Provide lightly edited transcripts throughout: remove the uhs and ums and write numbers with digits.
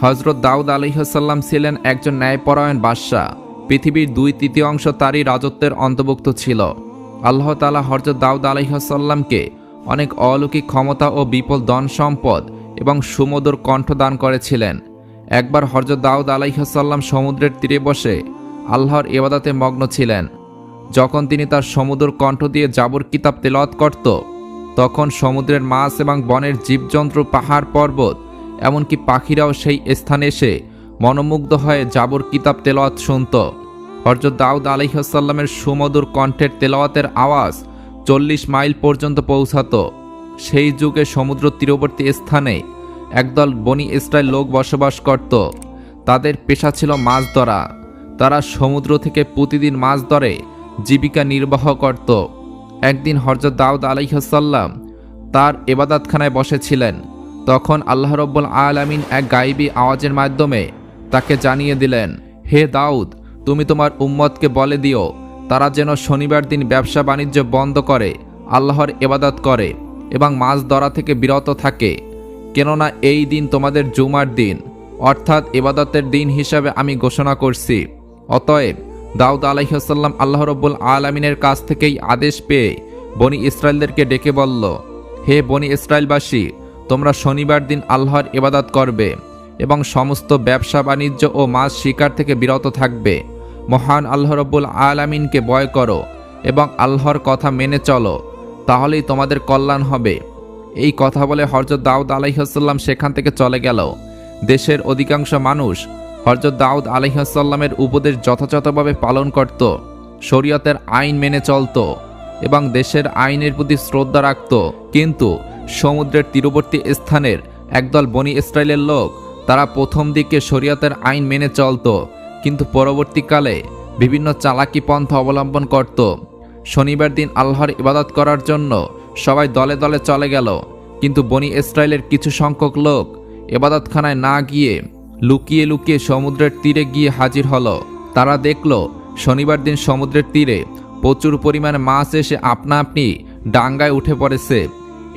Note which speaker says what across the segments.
Speaker 1: হযরত দাউদ আলাইহিসসালাম ছিলেন একজন ন্যায়পরায়ণ বাদশাহ। পৃথিবীর 2/3 তারই রাজত্বের অন্তর্ভুক্ত ছিল। আল্লাহ তাআলা হযরত দাউদ আলাইহিসসালামকে অনেক অলৌকিক ক্ষমতা ও বিপুল ধন সম্পদ এবং সুমধুর কণ্ঠ দান করেছিলেন। একবার হযরত দাউদ আলাইহিসসালাম সমুদ্রের তীরে বসে আল্লাহর ইবাদতে মগ্ন ছিলেন। যখন তিনি তার সমুদ্র কণ্ঠ দিয়ে জাবুর কিতাব তেলাওয়াত করত, তখন সমুদ্রের মাছ এবং বনের জীবজন্তু, পাহাড় পর্বত, এমনকি পাখিরাও সেই স্থানে এসে মনোমুগ্ধ হয়ে জাবুর কিতাব তেলাওয়াত শুনত। হযরত দাউদ আলাইহিসসালামের সুমধুর কণ্ঠের তেলাওয়াতের আওয়াজ 40 মাইল পর্যন্ত পৌঁছাত। সেই যুগে সমুদ্র তীরবর্তী স্থানে একদল বনি ইসরাইল লোক বসবাস করত। তাদের পেশা ছিল মাছ ধরা। তারা সমুদ্র থেকে প্রতিদিন মাছ ধরে জীবিকা নির্বাহ করত। একদিন হযরত দাউদ আলাইহিসসালাম তার ইবাদতখানায় বসেছিলেন। তখন আল্লাহ রাব্বুল আলামিন এক গায়েবী আওয়াজের মাধ্যমে তাকে জানিয়ে দিলেন, হে দাউদ, তুমি তোমার উম্মতকে বলে দিও তারা যেন শনিবার দিন ব্যবসা বাণিজ্য বন্ধ করে আল্লাহর ইবাদত করে এবং মাছ ধরা থেকে বিরত থাকে, কেননা এই দিন তোমাদের জুমার দিন, অর্থাৎ ইবাদতের দিন হিসাবে আমি ঘোষণা করছি। অতএব দাউদ আলাইহিসসালাম আল্লাহ রাব্বুল আলামিনের কাছ থেকেই আদেশ পেয়ে বনি ইসরায়েলদেরকে ডেকে বলল, হে বনি ইসরায়েলবাসী, তোমরা শনিবার দিন আল্লাহর ইবাদত করবে এবং সমস্ত ব্যবসা বাণিজ্য ও মাছ শিকার থেকে বিরত থাকবে। মহান আল্লাহ রাব্বুল আলামিনকে ভয় করো এবং আল্লাহর কথা মেনে চলো, তাহলেই তোমাদের কল্যাণ হবে। এই কথা বলে হযরত দাউদ আলাইহিসসালাম সেখান থেকে চলে গেল। দেশের অধিকাংশ মানুষ হযরত দাউদ আলাইহিসসালামের উপদেশ যথাযথভাবে পালন করত, শরীয়তের আইন মেনে চলত এবং দেশের আইনের প্রতি শ্রদ্ধা রাখত। কিন্তু সমুদ্রের তীরবর্তী স্থানের একদল বনি ইসরায়েলের লোক, তারা প্রথম দিকে শরীয়তের আইন মেনে চলত, কিন্তু পরবর্তীকালে বিভিন্ন চালাকি পন্থা অবলম্বন করত। শনিবার দিন আল্লাহর ইবাদত করার জন্য সবাই দলে দলে চলে গেল, কিন্তু বনি ইসরায়েলের কিছু সংখ্যক লোক ইবাদতখানায় না গিয়ে লুকিয়ে লুকিয়ে সমুদ্রের তীরে গিয়ে হাজির হলো। তারা দেখল শনিবার দিন সমুদ্রের তীরে প্রচুর পরিমাণে মাছ এসে আপনা আপনি ডাঙ্গায় উঠে পড়েছে।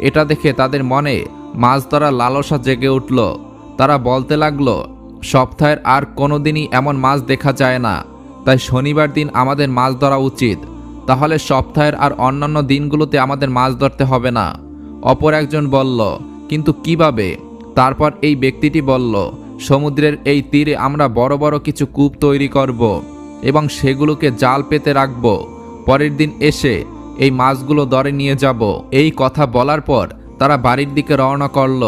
Speaker 1: এটা দেখে তাদের মনে মাছ ধরার লালসা জেগে উঠল। তারা বলতে লাগলো, সপ্তাহের আর কোনোদিনই এমন মাছ দেখা যায় না, তাই শনিবার দিন আমাদের মাছ ধরা উচিত। তাহলে সপ্তাহের আর অন্যান্য দিনগুলোতে আমাদের মাছ ধরতে হবে না। অপর একজন বলল, কিন্তু কিভাবে? তারপর এই ব্যক্তিটি বলল, সমুদ্রের এই তীরে আমরা বড় বড় কিছু কূপ তৈরি করব এবং সেগুলোকে জাল পেতে রাখব। পরের দিন এসে এই মাছগুলো ধরে নিয়ে যাব। এই কথা বলার পর তারা বাড়ির দিকে রওনা করল।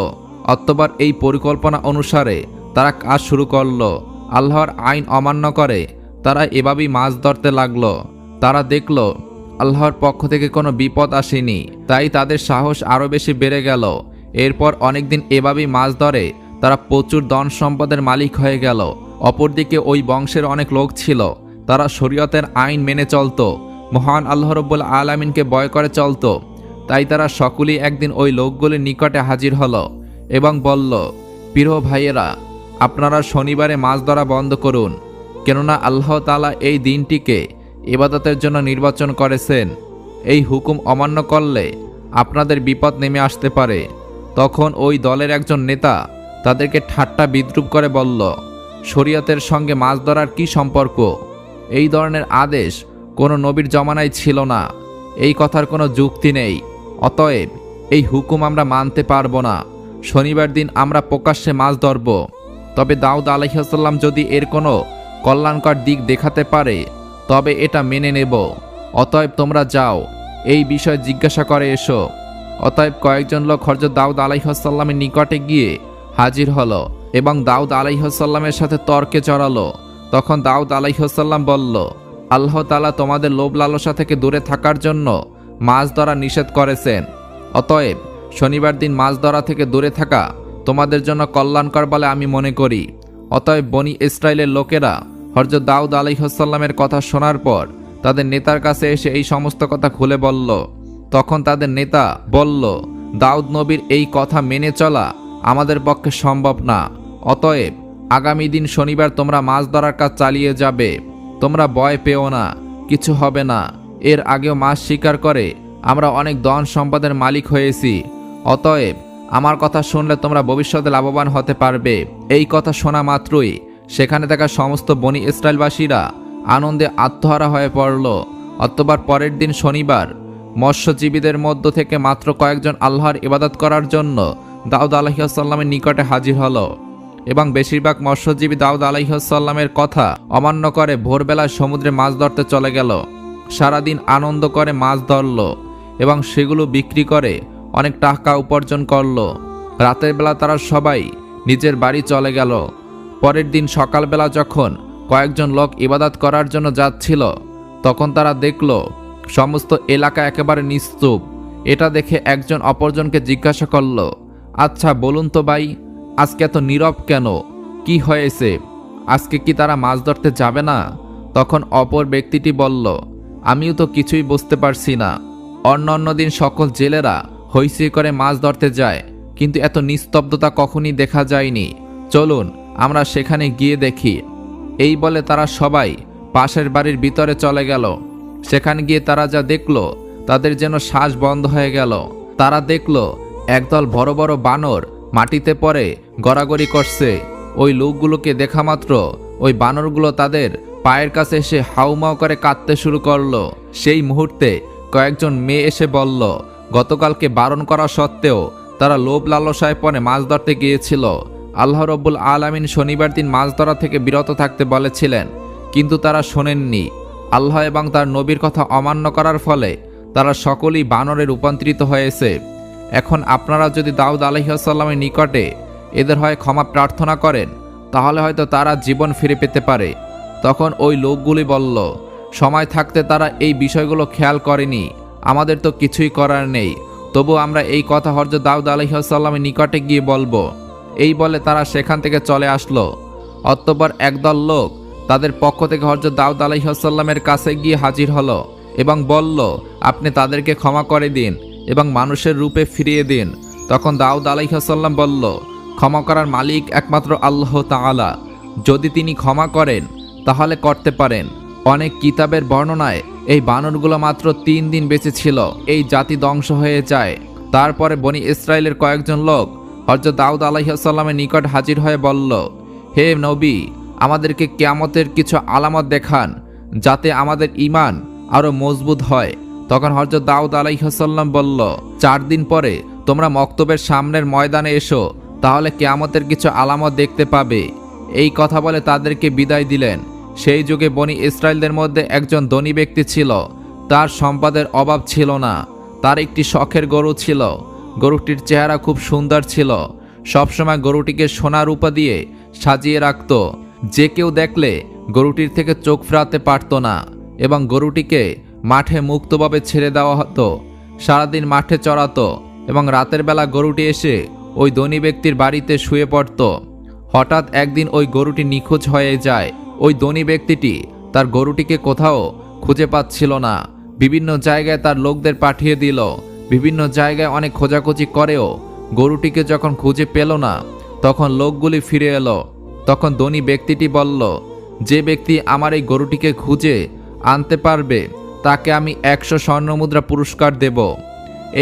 Speaker 1: অতঃপর এই পরিকল্পনা অনুসারে তারা কাজ শুরু করল। আল্লাহর আইন অমান্য করে তারা এভাবেই মাছ ধরতে লাগলো। তারা দেখল আল্লাহর পক্ষ থেকে কোনো বিপদ আসেনি, তাই তাদের সাহস আরও বেশি বেড়ে গেল। এরপর অনেকদিন এভাবেই মাছ ধরে তারা প্রচুর ধন সম্পদের মালিক হয়ে গেল। অপরদিকে ওই বংশের অনেক লোক ছিল, তারা শরীয়তের আইন মেনে চলত, মহান আল্লাহ রাব্বুল আলামিনকে ভয় করে চলত। তাই তারা সকলেই একদিন ওই লোকগুলির নিকটে হাজির হলো এবং বলল, প্রিয় ভাইয়েরা, আপনারা শনিবারে মাছ ধরা বন্ধ করুন, কেননা আল্লাহ তাআলা এই দিনটিকে ইবাদতের জন্য নির্বাচন করেছেন। এই হুকুম অমান্য করলে আপনাদের বিপদ নেমে আসতে পারে। তখন ওই দলের একজন নেতা তাদেরকে ঠাট্টা বিদ্রূপ করে বলল, শরীয়তের সঙ্গে মাছ ধরার কি সম্পর্ক? এই ধরনের আদেশ কোনো নবীর জমানায় ছিল না, এই কথার কোনো যুক্তি নেই। অতএব এই হুকুম আমরা মানতে পারবো না। শনিবার দিন আমরা প্রকাশ্যে মাছ ধরব। তবে দাউদ আলাইহিসসালাম যদি এর কোনো কল্যাণকর দিক দেখাতে পারে তবে এটা মেনে নেব। অতএব তোমরা যাও, এই বিষয় জিজ্ঞাসা করে এসো। অতএব কয়েকজন লোক হযরত দাউদ আলাইহিসসালামের নিকটে গিয়ে হাজির হলো এবং দাউদ আলাইহিসসালামের সাথে তর্কে জড়ালো। তখন দাউদ আলাইহিসসালাম বলল, আল্লাহ তাআলা তোমাদের লোভ লালসা থেকে দূরে থাকার জন্য মাছ ধরা নিষেধ করেছেন। অতএব শনিবার দিন মাছ ধরা থেকে দূরে থাকা তোমাদের জন্য কল্যাণকর বলে আমি মনে করি। অতএব বনি ইসরায়েলের লোকেরা হযরত দাউদ আলাইহিসসালামের কথা শোনার পর তাদের নেতার কাছে এসে এই সমস্ত কথা খুলে বলল। তখন তাদের নেতা বলল, দাউদ নবীর এই কথা মেনে চলা আমাদের পক্ষে সম্ভব না। অতএব আগামী দিন শনিবার তোমরা মাছ ধরার কাজ চালিয়ে যাবে। তোমরা ভয় পেও না, কিছু হবে না। এর আগেও মাছ শিকার করে আমরা অনেক ধন সম্পদের মালিক হয়েছি। অতএব আমার কথা শুনলে তোমরা ভবিষ্যতে লাভবান হতে পারবে। এই কথা শোনা মাত্রই সেখানে থাকা সমস্ত বনি ইসরায়েলবাসীরা আনন্দে আত্মহারা হয়ে পড়ল। অতঃপর পরের দিন শনিবার মৎস্যজীবীদের মধ্য থেকে মাত্র কয়েকজন আল্লাহর ইবাদত করার জন্য দাউদ আলাইহিসসালামের নিকটে হাজির হলো এবং বেশিরভাগ মৎস্যজীবী দাউদ আলাইহিসসালামের কথা অমান্য করে ভোরবেলায় সমুদ্রে মাছ ধরতে চলে গেল। সারাদিন আনন্দ করে মাছ ধরল এবং সেগুলো বিক্রি করে অনেক টাকা উপার্জন করল। রাতের বেলা তারা সবাই নিজের বাড়ি চলে গেল। পরের দিন সকালবেলা যখন কয়েকজন লোক ইবাদত করার জন্য যাচ্ছিল, তখন তারা দেখল সমস্ত এলাকা একেবারে নিস্তব্ধ। এটা দেখে একজন অপরজনকে জিজ্ঞাসা করল, আচ্ছা বলুন তো ভাই, আজকে এত নীরব কেন? কি হয়েছে? আজকে কি তারা মাছ ধরতে যাবে না? তখন অপর ব্যক্তিটি বলল, আমিও তো কিছুই বুঝতে পারছি না। অন্য দিন সকল জেলেরা হইচই করে মাছ ধরতে যায়, কিন্তু এত নিস্তব্ধতা কখনই দেখা যায়নি। চলুন আমরা সেখানে গিয়ে দেখি। এই বলে তারা সবাই পাশের বাড়ির ভিতরে চলে গেল। সেখানে গিয়ে তারা যা দেখল তাদের যেন শ্বাস বন্ধ হয়ে গেল। তারা দেখল একদল বড় বড় বানর মাটিতে পড়ে গড়াগড়ি করছে। ওই লোকগুলোকে দেখা মাত্র ওই বানরগুলো তাদের পায়ের কাছে এসে হাউমাউ করে কাঁদতে শুরু করলো। সেই মুহূর্তে কয়েকজন মেয়ে এসে বলল, গতকালকে বারণ করা সত্ত্বেও তারা লোভ লালসায় পরে মাছ ধরতে গিয়েছিল। আল্লাহ রব্বুল আলামিন শনিবার দিন মাছ ধরা থেকে বিরত থাকতে বলেছিলেন, কিন্তু তারা শোনেননি। আল্লাহ এবং তার নবীর কথা অমান্য করার ফলে তারা সকলেই বানরে রূপান্তরিত হয়েছে। এখন আপনারা যদি দাউদ আলাইহিসসালামের নিকটে এদের হয় ক্ষমা প্রার্থনা করেন, তাহলে হয়তো তারা জীবন ফিরে পেতে পারে। তখন ওই লোকগুলি বলল, সময় থাকতে তারা এই বিষয়গুলো খেয়াল করেনি, আমাদের তো কিছুই করার নেই। তবু আমরা এই কথা হযরত দাউদ আলাইহিসসালামের নিকটে গিয়ে বলবো। এই বলে তারা সেখান থেকে চলে আসলো। অতঃপর একদল লোক তাদের পক্ষ থেকে হযরত দাউদ আলাইহিসসালামের কাছে গিয়ে হাজির হলো এবং বলল, আপনি তাদেরকে ক্ষমা করে দিন এবং মানুষের রূপে ফিরিয়ে দিন। তখন দাউদ আলাইহিসসালাম বলল, ক্ষমা করার মালিক একমাত্র আল্লাহ তাআলা। যদি তিনি ক্ষমা করেন তাহলে করতে পারেন। অনেক কিতাবের বর্ণনায় এই বানরগুলো মাত্র 3 দিন বেঁচে ছিল, এই জাতি ধ্বংস হয়ে যায়। তারপরে বনি ইসরায়েলের কয়েকজন লোক হযরত দাউদ আলাইহিসসালামের নিকট হাজির হয়ে বলল, হে নবী, আমাদেরকে কিয়ামতের কিছু আলামত দেখান যাতে আমাদের ঈমান আরো মজবুত হয়। তখন হযরত দাউদ আলাইহিসসালাম বলল, 4 দিন পরে তোমরা মক্তবের সামনের ময়দানে এসো, তাহলে কিয়ামতের কিছু আলামত দেখতে পাবে। এই কথা বলে তাদেরকে বিদায় দিলেন। সেই যুগে বনি ইসরায়েলদের মধ্যে একজন ধনী ব্যক্তি ছিল। তার সম্পদের অভাব ছিল না। তার একটি শখের গরু ছিল। গরুটির চেহারা খুব সুন্দর ছিল। সবসময় গরুটিকে সোনা রূপা দিয়ে সাজিয়ে রাখত। যে কেউ দেখলে গরুটির থেকে চোখ ফেরাতে পারত না এবং গরুটিকে মাঠে মুক্তভাবে ছেড়ে দেওয়া হতো। সারাদিন মাঠে চড়াতো এবং রাতের বেলা গরুটি এসে ওই ধনী ব্যক্তির বাড়িতে শুয়ে পড়ত। হঠাৎ একদিন ওই গরুটি নিখোঁজ হয়ে যায়। ওই ধনী ব্যক্তিটি তার গরুটিকে কোথাও খুঁজে পাচ্ছিল না। বিভিন্ন জায়গায় তার লোকদের পাঠিয়ে দিল। বিভিন্ন জায়গায় অনেক খোঁজাখুঁজি করেও গরুটিকে যখন খুঁজে পেল না, তখন লোকগুলি ফিরে এলো। তখন ধনী ব্যক্তিটি বলল, যে ব্যক্তি আমার এই গরুটিকে খুঁজে আনতে পারবে তাকে আমি 100 স্বর্ণমুদ্রা পুরস্কার দেব।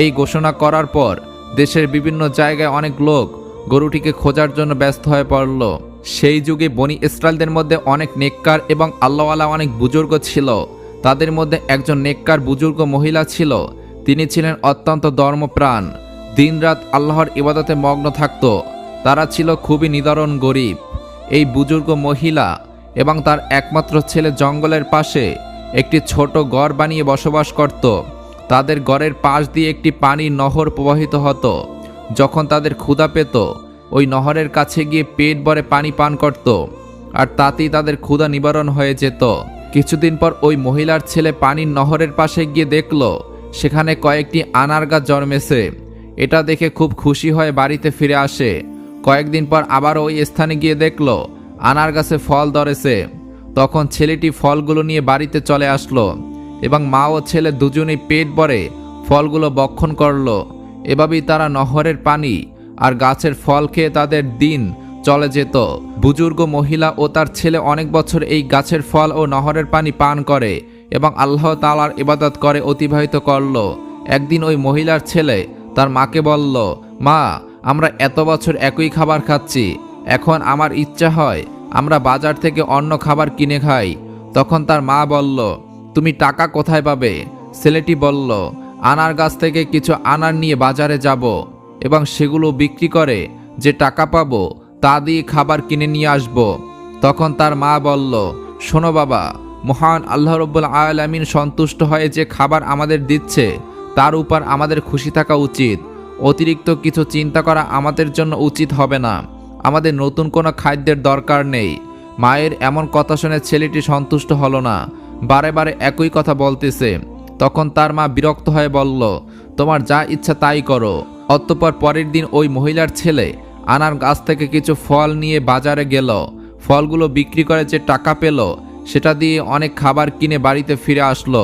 Speaker 1: এই ঘোষণা করার পর দেশের বিভিন্ন জায়গায় অনেক লোক গরুটিকে খোঁজার জন্য ব্যস্ত হয়ে পড়ল। সেই যুগে বনি ইসরায়েলদের মধ্যে অনেক নেককার এবং আল্লাহওয়ালা অনেক বুজুর্গ ছিল। তাদের মধ্যে একজন নেককার বুজুর্গ মহিলা ছিল। তিনি ছিলেন অত্যন্ত ধর্মপ্রাণ, দিনরাত আল্লাহর ইবাদতে মগ্ন থাকত। তারা ছিল খুবই নিদারুণ গরিব। এই বুজুর্গ মহিলা এবং তার একমাত্র ছেলে জঙ্গলের পাশে একটি ছোট ঘর বানিয়ে বসবাস করত। তাদের ঘরের পাশ দিয়ে একটি পানির নহর প্রবাহিত হতো। যখন তাদের ক্ষুধা পেত, ওই নহরের কাছে গিয়ে পেট ভরে পানি পান করত, আর তাতেই তাদের ক্ষুধা নিবারণ হয়ে যেত। কিছুদিন পর ওই মহিলার ছেলে পানির নহরের পাশে গিয়ে দেখল সেখানে কয়েকটি আনার গাছ জন্মেছে। এটা দেখে খুব খুশি হয়ে বাড়িতে ফিরে আসে। কয়েকদিন পর আবার ওই স্থানে গিয়ে দেখল আনার গাছে ফল ধরেছে। তখন ছেলেটি ফলগুলো নিয়ে বাড়িতে চলে আসলো এবং মা ও ছেলে দুজনেই পেট ভরে ফলগুলো ভক্ষণ করলো। এভাবেই তারা নহরের পানি আর গাছের ফল খেয়ে তাদের দিন চলে যেত। বুজুর্গ মহিলা ও তার ছেলে অনেক বছর এই গাছের ফল ও নহরের পানি পান করে এবং আল্লাহ তাআলার ইবাদত করে অতিবাহিত করল। একদিন ওই মহিলার ছেলে তার মাকে বলল, মা, আমরা এত বছর একই খাবার খাচ্ছি, এখন আমার ইচ্ছা হয় আমরা বাজার থেকে অন্য খাবার কিনে খাই। তখন তার মা বলল, তুমি টাকা কোথায় পাবে? ছেলেটি বলল, আনার গাছ থেকে কিছু আনার নিয়ে বাজারে যাব এবং সেগুলো বিক্রি করে যে টাকা পাবো তা দিয়ে খাবার কিনে নিয়ে আসব। তখন তার মা বলল, শোনো বাবা, মহান আল্লাহ রাব্বুল আলামিন সন্তুষ্ট হয়ে যে খাবার আমাদের দিচ্ছে তার উপর আমাদের খুশি থাকা উচিত। অতিরিক্ত কিছু চিন্তা করা আমাদের জন্য উচিত হবে না। আমাদের নতুন কোনো খাদ্যের দরকার নেই। মায়ের এমন কথা শুনে ছেলেটি সন্তুষ্ট হলো না, বারে বারে একই কথা বলতেছে। তখন তার মা বিরক্ত হয়ে বলল, তোমার যা ইচ্ছা তাই করো। অতঃপর পরের দিন ওই মহিলার ছেলে আনার গাছ থেকে কিছু ফল নিয়ে বাজারে গেল। ফলগুলো বিক্রি করে যে টাকা পেল সেটা দিয়ে অনেক খাবার কিনে বাড়িতে ফিরে আসলো।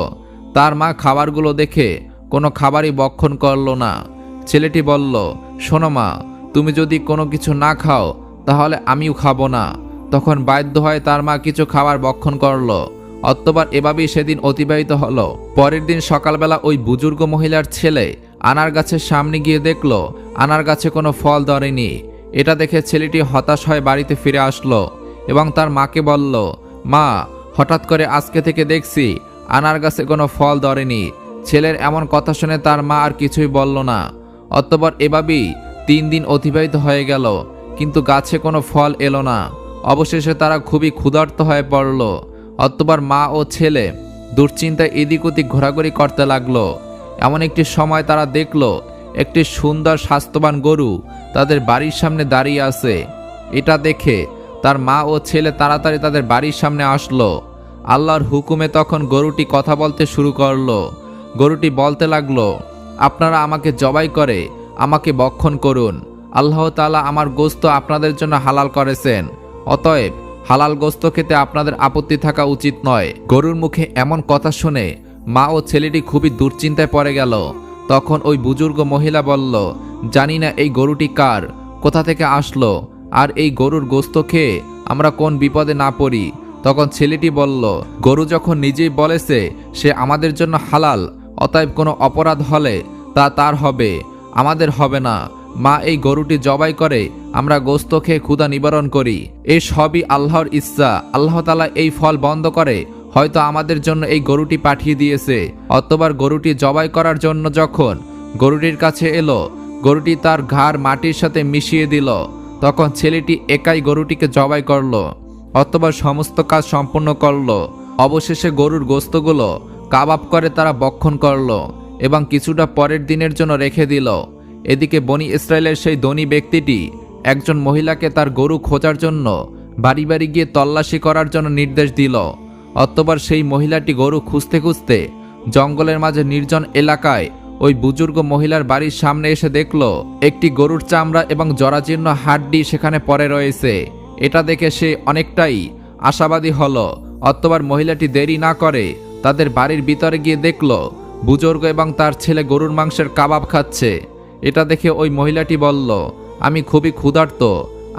Speaker 1: তার মা খাবারগুলো দেখে কোনো খাবারই ভক্ষণ করল না। ছেলেটি বলল, শোনো মা, তুমি যদি কোনো কিছু না খাও তাহলে আমিও খাবো না। তখন বাধ্য হয়ে তার মা কিছু খাবার ভক্ষণ করলো। অতঃপর এভাবেই সেদিন অতিবাহিত হলো। পরের দিন সকালবেলা ওই বুজুর্গ মহিলার ছেলে আনার গাছের সামনে গিয়ে দেখলো আনার গাছে কোনো ফল ধরেনি। এটা দেখে ছেলেটি হতাশ হয়ে বাড়িতে ফিরে আসলো এবং তার মাকে বলল, মা, হঠাৎ করে আজকে থেকে দেখছি আনার গাছে কোনো ফল ধরেনি। ছেলের এমন কথা শুনে তার মা আর কিছুই বলল না। অতঃপর এভাবেই 3 দিন অতিবাহিত হয়ে গেল, কিন্তু গাছে কোনো ফল এলো না। অবশেষে তারা খুবই ক্ষুধার্ত হয়ে পড়ল। অতঃপর মা ও ছেলে দুশ্চিন্তায় এদিক ওদিক ঘোরাঘুরি করতে লাগলো। এমন একটি সময় তারা দেখলো একটি সুন্দর স্বাস্থ্যবান গরু তাদের বাড়ির সামনে দাঁড়িয়ে আছে। এটা দেখে তার মা ও ছেলে তাড়াতাড়ি তাদের বাড়ির সামনে আসলো। আল্লাহর হুকুমে তখন গরুটি কথা বলতে শুরু করলো। গরুটি বলতে লাগলো, আপনারা আমাকে জবাই করে আমাকে ভক্ষণ করুন। আল্লাহ তাআলা আমার গোশত আপনাদের জন্য হালাল করেছেন, অতএব হালাল গোশত খেতে আপনাদের আপত্তি থাকা উচিত নয়। গরুর মুখে এমন কথা শুনে মা ও ছেলেটি খুবই দুশ্চিন্তায় পড়ে গেল। তখন ওই বুজুর্গ মহিলা বলল, জানি না এই গরুটি কার, কোথা থেকে আসলো, আর এই গরুর গোশত খেয়ে আমরা কোন বিপদে না পড়ি। তখন ছেলেটি বলল, গরু যখন নিজেই বলেছে সে আমাদের জন্য হালাল, অতএব কোনো অপরাধ হলে তা তার হবে, আমাদের হবে না। মা, এই গরুটি জবাই করে আমরা গোশত খেয়ে ক্ষুধা নিবারণ করি। এই সবই আল্লাহর ইচ্ছা। আল্লাহ তাআলা এই ফল বন্ধ করে হয়তো আমাদের জন্য এই গরুটি পাঠিয়ে দিয়েছে। অতঃপর গরুটি জবাই করার জন্য যখন গরুটির কাছে এলো, গরুটি তার ঘাড় মাটির সাথে মিশিয়ে দিল। তখন ছেলেটি একাই গরুটিকে জবাই করলো। অতঃপর সমস্ত কাজ সম্পূর্ণ করলো। অবশেষে গরুর গোশতগুলো কাবাব করে তারা ভক্ষণ করলো এবং কিছুটা পরের দিনের জন্য রেখে দিল। এদিকে বনি ইসরায়েলের সেই ধনী ব্যক্তিটি একজন মহিলাকে তার গরু খোঁজার জন্য বাড়ি বাড়ি গিয়ে তল্লাশি করার জন্য নির্দেশ দিল। অতঃপর সেই মহিলাটি গরু খুঁজতে খুঁজতে জঙ্গলের মাঝে নির্জন এলাকায় ওই বুজুর্গ মহিলার বাড়ির সামনে এসে দেখল একটি গরুর চামড়া এবং জরাজীর্ণ হাড্ডি সেখানে পড়ে রয়েছে। এটা দেখে সে অনেকটাই আশাবাদী হলো। অতঃপর মহিলাটি দেরি না করে তাদের বাড়ির ভিতরে গিয়ে দেখল বুজুর্গ এবং তার ছেলে গরুর মাংসের কাবাব খাচ্ছে। এটা দেখে ওই মহিলাটি বলল, আমি খুবই ক্ষুধার্ত,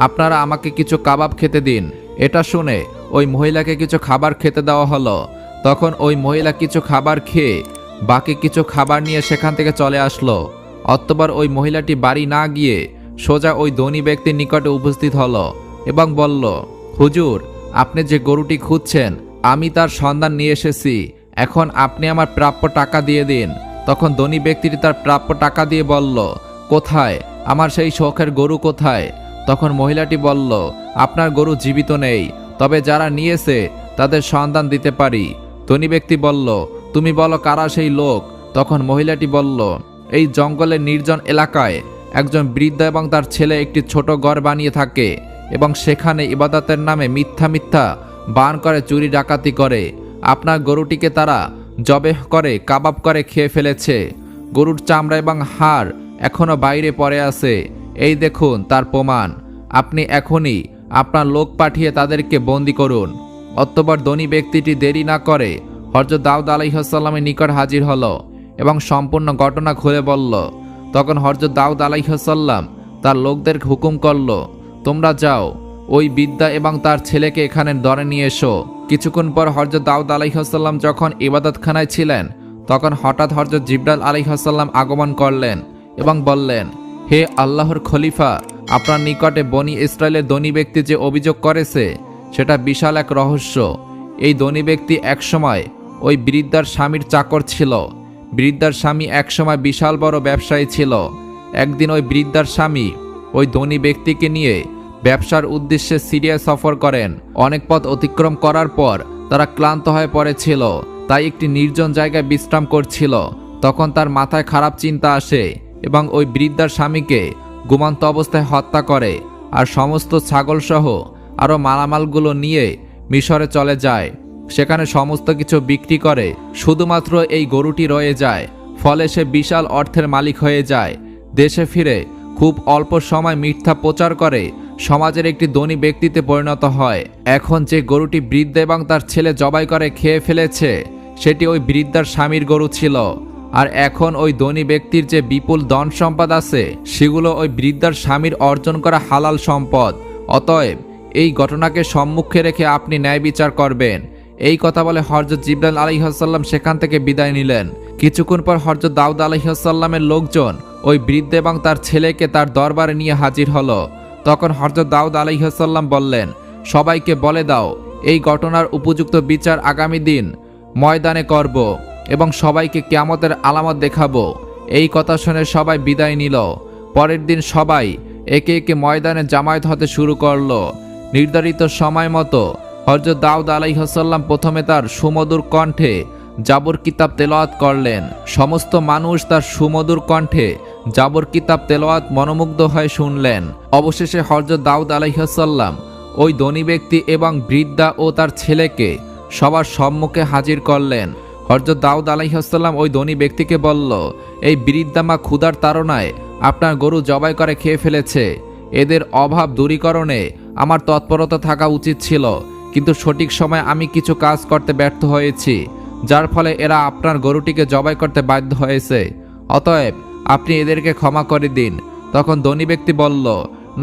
Speaker 1: আপনারা আমাকে কিছু কাবাব খেতে দিন। এটা শুনে ওই মহিলাকে কিছু খাবার খেতে দেওয়া হলো। তখন ওই মহিলা কিছু খাবার খেয়ে বাকি কিছু খাবার নিয়ে সেখান থেকে চলে আসলো। অতঃপর ওই মহিলাটি বাড়ি না গিয়ে সোজা ওই ধনী ব্যক্তির নিকটে উপস্থিত হলো এবং বলল, হুজুর, আপনি যে গরুটি খুঁজছেন আমি তার সন্ধান নিয়ে এসেছি, এখন আপনি আমার প্রাপ্য টাকা দিয়ে দিন। তখন ধনী ব্যক্তিটি তার প্রাপ্য টাকা দিয়ে বলল, কোথায় আমার সেই শখের গরু কোথায়? তখন মহিলাটি বলল, আপনার গরু জীবিত নেই, তবে যারা নিয়েছে তাদের সন্ধান দিতে পারি। ধনী ব্যক্তি বলল, তুমি বলো কারা সেই লোক? তখন মহিলাটি বলল, এই জঙ্গলের নির্জন এলাকায় একজন বৃদ্ধ এবং তার ছেলে একটি ছোট ঘর বানিয়ে থাকে এবং সেখানে ইবাদতের নামে মিথ্যা মিথ্যা বান করে চুরি ডাকাতি করে। আপনার গরুটিকে তারা জবেহ করে কাবাব করে খেয়ে ফেলেছে। গরুর চামড়া এবং হাড় এখনো বাইরে পড়ে আছে, এই দেখুন তার প্রমাণ। আপনি এখনই আপনার লোক পাঠিয়ে তাদেরকে বন্দি করুন। অতঃপর ধনী ব্যক্তিটি দেরি না করে হযরত দাউদ আলাইহিস সালামের নিকট হাজির হলো এবং সম্পূর্ণ ঘটনা খুলে বলল। তখন হযরত দাউদ আলাইহিস সালাম তার লোকদের হুকুম করল, তোমরা যাও, ওই বিদ্যা এবং তার ছেলেকে এখানে ধরে নিয়ে এসো। কিছুক্ষণ পর হযরত দাউদ আলাইহিস সালাম যখন ইবাদতখানায় ছিলেন তখন হঠাৎ হযরত জিবরাইল আলাইহিস সালাম আগমন করলেন এবং বললেন, হে আল্লাহর খলিফা, আপনার নিকটে বনি ইসরায়েলের ধনী ব্যক্তি যে অভিযোগ করেছে সেটা বিশাল এক রহস্য। এই ধনী ব্যক্তি একসময় ওই বৃদ্ধার স্বামীর চাকর ছিল। বৃদ্ধার স্বামী একসময় বিশাল বড় ব্যবসায়ী ছিল। একদিন ওই বৃদ্ধার স্বামী ওই ধনী ব্যক্তিকে নিয়ে ব্যবসার উদ্দেশ্যে সিরিয়া সফর করেন। অনেক পথ অতিক্রম করার পর তারা ক্লান্ত হয়ে পড়েছিল, তাই একটি নির্জন জায়গায় বিশ্রাম করছিল। তখন তার মাথায় খারাপ চিন্তা আসে এবং ওই বৃদ্ধার স্বামীকে ঘুমন্ত অবস্থায় হত্যা করে আর সমস্ত ছাগলসহ আরও মালামালগুলো নিয়ে মিশরে চলে যায়। সেখানে সমস্ত কিছু বিক্রি করে, শুধুমাত্র এই গরুটি রয়ে যায়। ফলে সে বিশাল অর্থের মালিক হয়ে যায়। দেশে ফিরে খুব অল্প সময় মিথ্যা প্রচার করে সমাজের একটি ধনী ব্যক্তিতে পরিণত হয়। এখন যে গরুটি বৃদ্ধ এবং তার ছেলে জবাই করে খেয়ে ফেলেছে সেটি ওই বৃদ্ধার স্বামীর গরু ছিল। আর এখন ওই ধনী ব্যক্তির যে বিপুল ধন সম্পদ আছে সেগুলো ওই বৃদ্ধার স্বামীর অর্জন করা হালাল সম্পদ। অতএব এই ঘটনাকে সম্মুখে রেখে আপনি ন্যায় বিচার করবেন। এই কথা বলে হযরত জিবরাইল আলাইহিস সালাম সেখান থেকে বিদায় নিলেন। কিছুক্ষণ পর হযরত দাউদ আলাইহিস সালামের লোকজন ওই বৃদ্ধ এবং তার ছেলেকে তার দরবারে নিয়ে হাজির হলো। তখন হযরত দাউদ আলাইহিস সালাম বললেন, সবাইকে বলে দাও এই ঘটনার উপযুক্ত বিচার আগামী দিন ময়দানে করব এবং সবাইকে কিয়ামতের আলামত দেখাবো। এই কথা শুনে সবাই বিদায় নিল। পরের দিন সবাই একে একে ময়দানে জামায়াত হতে শুরু করলো। নির্ধারিত সময় মতো হযরত দাউদ আলাইহিস সালাম প্রথমে তার সুমধুর কণ্ঠে জাবর কিতাব তেলাওয়াত করলেন। সমস্ত মানুষ তার সুমধুর কণ্ঠে জাবর কিতাব তেলাওয়াত মনোমুগ্ধ হয়ে শুনলেন। অবশেষে হযরত দাউদ আলাইহিস সালাম ওই ধনী ব্যক্তি এবং বৃদ্ধা ও তার ছেলেকে সবার সম্মুখে হাজির করলেন। হযরত দাউদ আলাইহিস সালাম ওই ধনী ব্যক্তিকে বলল, এই বৃদ্ধা মা ক্ষুধার তাড়নায় আপনার গরু জবাই করে খেয়ে ফেলেছে। এদের অভাব দূরীকরণে আমার তৎপরতা থাকা উচিত ছিল, কিন্তু সঠিক সময় আমি কিছু কাজ করতে ব্যর্থ হয়েছি, যার ফলে এরা আপনার গরুটিকে জবাই করতে বাধ্য হয়েছে। অতএব আপনি এদেরকে ক্ষমা করে দিন। তখন ধনী ব্যক্তি বলল,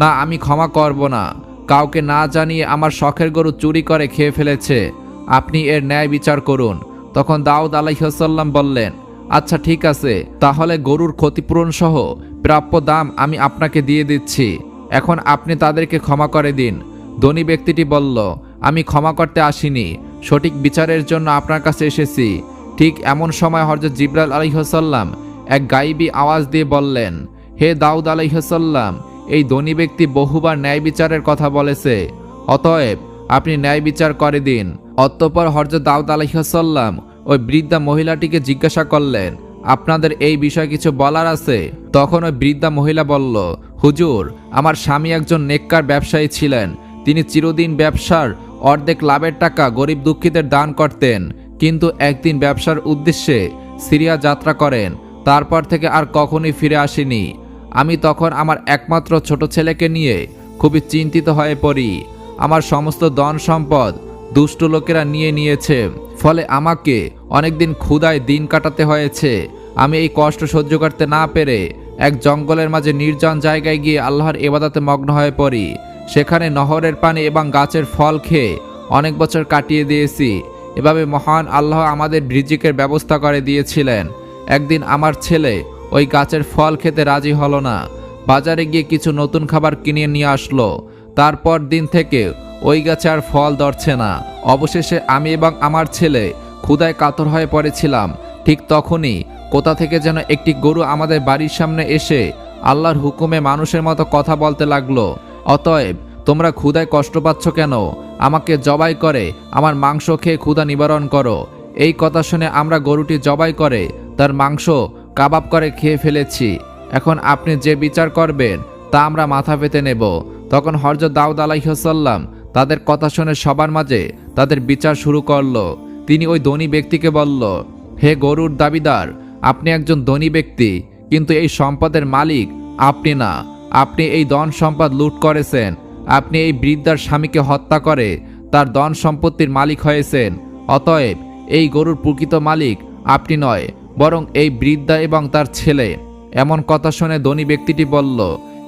Speaker 1: না, আমি ক্ষমা করব না। কাউকে না জানিয়ে আমার শখের গরু চুরি করে খেয়ে ফেলেছে, আপনি এর ন্যায় বিচার করুন। তখন দাউদ আলাইহিস সালাম বললেন, আচ্ছা ঠিক আছে, তাহলে গরুর ক্ষতিপূরণ সহ প্রাপ্য দাম আমি আপনাকে দিয়ে দিচ্ছি। এখন আপনি তাদেরকে ক্ষমা করে দিন। ধনী ব্যক্তিটি বলল, আমি ক্ষমা করতে আসিনি, সঠিক বিচারের জন্য আপনার কাছে এসেছি। ঠিক এমন সময় হযরত জিবরাইল আলাইহিস সালাম এক গায়েবী আওয়াজ দিয়ে বললেন, হে দাউদ আলাইহিস সালাম, এই ধনী ব্যক্তি বহুবার ন্যায় বিচারের কথা বলেছে, অতএব আপনি ন্যায় বিচার করে দিন। অতঃপর হযরত দাউদ আলাইহিস সালাম ওই বৃদ্ধা মহিলাটিকে জিজ্ঞাসা করলেন, আপনাদের এই বিষয়ে কিছু বলার আছে? তখন ওই বৃদ্ধা মহিলা বলল, হুজুর, আমার স্বামী একজন নেককার ব্যবসায়ী ছিলেন। তিনি চিরদিন ব্যবসার অর্ধেক লাভের টাকা গরিব দুঃখীদের দান করতেন, কিন্তু একদিন ব্যবসার উদ্দেশ্যে সিরিয়া যাত্রা করেন। তারপর থেকে আর কখনোই ফিরে আসেনি। আমি তখন আমার একমাত্র ছোট ছেলেকে নিয়ে খুবই চিন্তিত হয়ে পড়ি। আমার সমস্ত ধন সম্পদ দুষ্ট লোকেরা নিয়ে নিয়েছে, ফলে আমাকে অনেকদিন ক্ষুধায় দিন কাটাতে হয়েছে। আমি এই কষ্ট সহ্য করতে না পেরে এক জঙ্গলের মাঝে নির্জন জায়গায় গিয়ে আল্লাহর ইবাদতে মগ্ন হয়ে পড়ি। সেখানে নহরের পানি এবং গাছের ফল খেয়ে অনেক বছর কাটিয়ে দিয়েছি। এভাবে মহান আল্লাহ আমাদের রিজিকের ব্যবস্থা করে দিয়েছিলেন। একদিন আমার ছেলে ওই গাছের ফল খেতে রাজি হলো না। বাজারে গিয়ে কিছু নতুন খাবার কিনে নিয়ে আসলো। তারপর দিন থেকে ওই গাছে আর ফল ধরছে না। অবশেষে আমি এবং আমার ছেলে ক্ষুধায় কাতর হয়ে পড়েছিলাম। ঠিক তখনই কোথা থেকে যেন একটি গরু আমাদের বাড়ির সামনে এসে আল্লাহর হুকুমে মানুষের মতো কথা বলতে লাগলো, অতএব তোমরা ক্ষুধায় কষ্ট পাচ্ছ কেন? আমাকে জবাই করে আমার মাংস খেয়ে ক্ষুধা নিবারণ করো। এই কথা শুনে আমরা গরুটি জবাই করে তার মাংস কাবাব করে খেয়ে ফেলেছি। এখন আপনি যে বিচার করবেন তা আমরা মাথা পেতে নেব। তখন হযরত দাউদ আলাইহিস সালাম তাদের কথা শুনে সবার মাঝে তাদের বিচার শুরু করলো। তিনি ওই ধনী ব্যক্তিকে বলল, হে গরুর দাবিদার, আপনি একজন ধনী ব্যক্তি, কিন্তু এই সম্পদের মালিক আপনি না। আপনি এই ধন সম্পদ লুট করেছেন। আপনি এই বৃদ্ধার স্বামীকে হত্যা করে তার ধন সম্পত্তির মালিক হয়েছেন। অতএব এই গরুর প্রকৃত মালিক আপনি নয়, বরং এই বৃদ্ধা এবং তার ছেলে। এমন কথা শুনে ধনী ব্যক্তিটি বলল,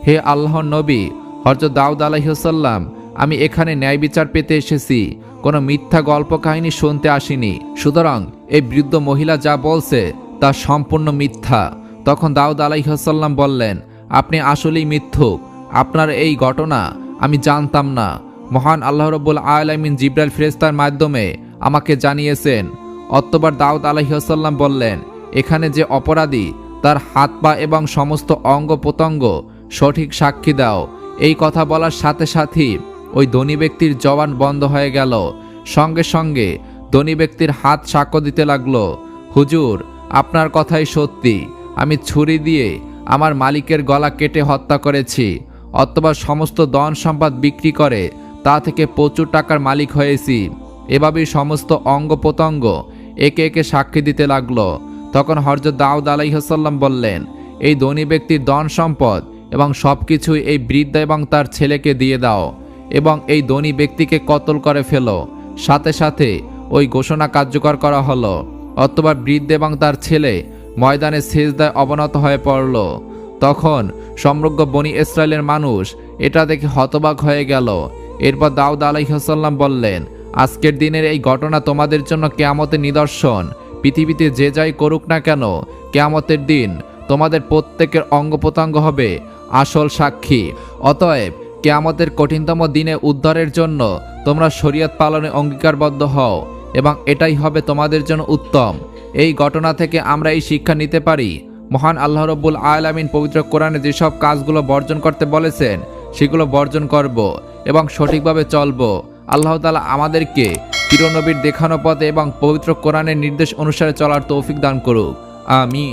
Speaker 1: হে আল্লাহর নবী হযরত দাউদ আলাইহিস সালাম, আমি এখানে ন্যায় বিচার পেতে এসেছি, কোনো মিথ্যা গল্প কাহিনী শুনতে আসিনি। সুতরাং এই বৃদ্ধ মহিলা যা বলছে তা সম্পূর্ণ মিথ্যা। তখন দাউদ আলাইহিস সালাম বললেন, আপনি আসলেই মিথ্যুক। আপনার এই ঘটনা আমি জানতাম না। মহান আল্লাহ রাব্বুল আলামিন জিবরাইল ফেরেশতার মাধ্যমে আমাকে জানিয়েছেন। অতঃপর দাউদ আলাইহিস সালাম বললেন, এখানে যে অপরাধী তার হাত পা এবং সমস্ত অঙ্গ প্রত্যঙ্গ সঠিক সাক্ষী দাও। এই কথা বলার সাথে সাথেই ওই ধনী ব্যক্তির জবান বন্ধ হয়ে গেল। সঙ্গে সঙ্গে ধনী ব্যক্তির হাত সাক্ষ্য দিতে লাগলো, হুজুর, আপনার কথাই সত্যি। আমি ছুরি দিয়ে আমার মালিকের গলা কেটে হত্যা করেছি। অথবা সমস্ত ধন সম্পদ বিক্রি করে তা থেকে প্রচুর টাকার মালিক হয়েছি। এভাবেই সমস্ত অঙ্গ প্রত্যঙ্গ একে একে সাক্ষী দিতে লাগলো। তখন হযরত দাউদ আলাইহিস সালাম বললেন, এই ধনী ব্যক্তির ধন সম্পদ এবং সবকিছুই এই বৃদ্ধ এবং তার ছেলেকে দিয়ে দাও এবং এই ধনী ব্যক্তিকে কতল করে ফেলো। সাথে সাথে ওই ঘোষণা কার্যকর করা হলো। অথবা বৃদ্ধ এবং তার ছেলে ময়দানে সিজদায় অবনত হয়ে পড়ল। তখন সমগ্র বনি ইসরায়েলের মানুষ এটা দেখে হতবাক হয়ে গেল। এরপর দাউদ আলাইহিস সালাম বললেন, আজকের দিনের এই ঘটনা তোমাদের জন্য কিয়ামতের নিদর্শন। পৃথিবীতে যে যাই করুক না কেন, কিয়ামতের দিন তোমাদের প্রত্যেকের অঙ্গ প্রত্যঙ্গ হবে আসল সাক্ষী। অতএব কিয়ামতের কঠিনতম দিনে উদ্ধারের জন্য তোমরা শরীয়ত পালনে অঙ্গীকারবদ্ধ হও এবং এটাই হবে তোমাদের জন্য উত্তম। এই ঘটনা থেকে আমরা এই শিক্ষা নিতে পারি, মহান আল্লাহ রাব্বুল আলামিন পবিত্র কোরআনে যেসব কাজগুলো বর্জন করতে বলেছেন সেগুলো বর্জন করব এবং সঠিকভাবে চলব। আল্লাহ তাআলা আমাদেরকে প্রিয় নবীর দেখানো পথে এবং পবিত্র কোরআনের নির্দেশ অনুসারে চলার তৌফিক দান করুক। আমিন।